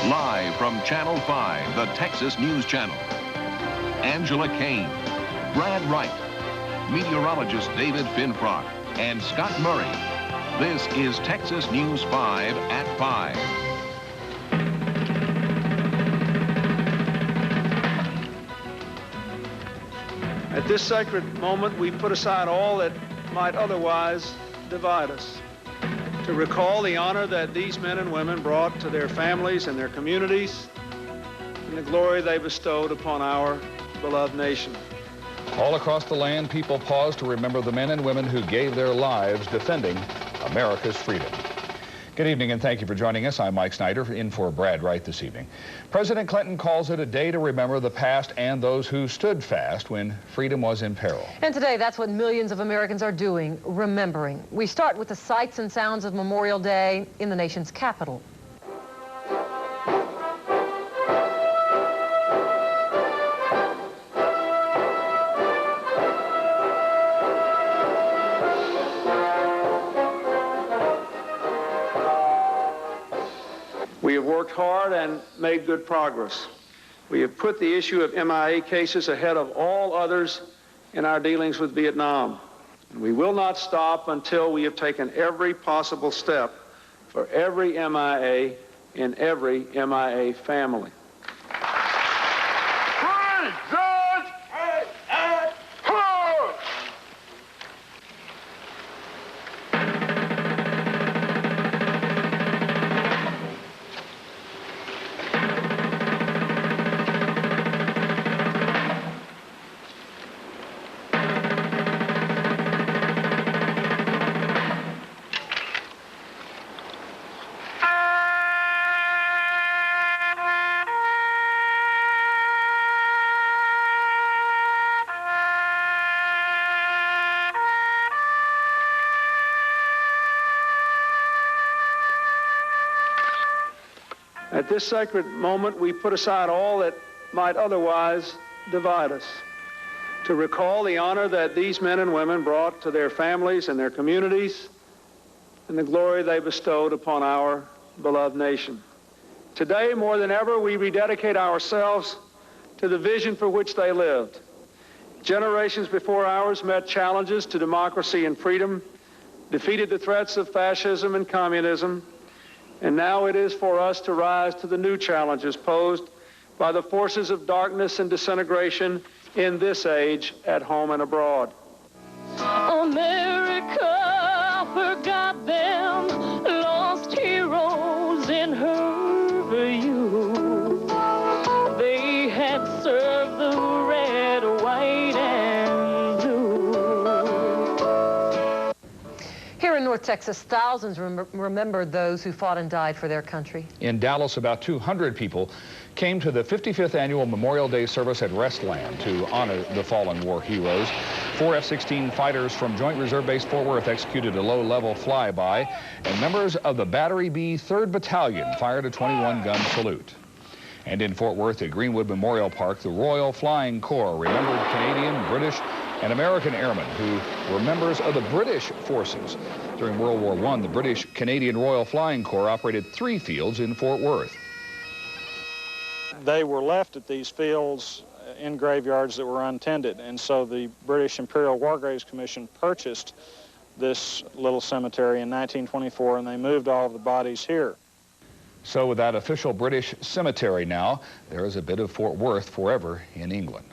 Live from Channel 5, the Texas News Channel. Angela Kane, Brad Wright, meteorologist David Finfrock, and Scott Murray. This is Texas News 5 at 5. At this sacred moment, we put aside all that might otherwise divide us, to recall the honor that these men and women brought to their families and their communities, and the glory they bestowed upon our beloved nation. All across the land, people pause to remember the men and women who gave their lives defending America's freedom. Good evening, and thank you for joining us. I'm Mike Snyder, in for Brad Wright this evening. President Clinton calls it a day to remember the past and those who stood fast when freedom was in peril. And today, that's what millions of Americans are doing, remembering. We start with the sights and sounds of Memorial Day in the nation's capital. We have worked hard and made good progress. We have put the issue of MIA cases ahead of all others in our dealings with Vietnam. And we will not stop until we have taken every possible step for every MIA in every MIA family. At this sacred moment, we put aside all that might otherwise divide us, to recall the honor that these men and women brought to their families and their communities, and the glory they bestowed upon our beloved nation. Today, more than ever, we rededicate ourselves to the vision for which they lived. Generations before ours met challenges to democracy and freedom, defeated the threats of fascism and communism, and now it is for us to rise to the new challenges posed by the forces of darkness and disintegration in this age at home and abroad. America forgot them, lost heroes in her youth. They had served the red, white, and blue. Here in North Texas, thousands remember those who fought and died for their country. In Dallas, about 200 people came to the 55th annual Memorial Day service at Restland to honor the fallen war heroes. 4 F-16 fighters from Joint Reserve Base Fort Worth executed a low-level flyby, and members of the Battery B 3rd Battalion fired a 21-gun salute. And in Fort Worth at Greenwood Memorial Park, the Royal Flying Corps remembered Canadian, British, and American airmen who were members of the British forces. During World War I, the British Canadian Royal Flying Corps operated 3 fields in Fort Worth. They were left at these fields in graveyards that were untended, and so the British Imperial War Graves Commission purchased this little cemetery in 1924, and they moved all of the bodies here. So with that official British cemetery now, there is a bit of Fort Worth forever in England.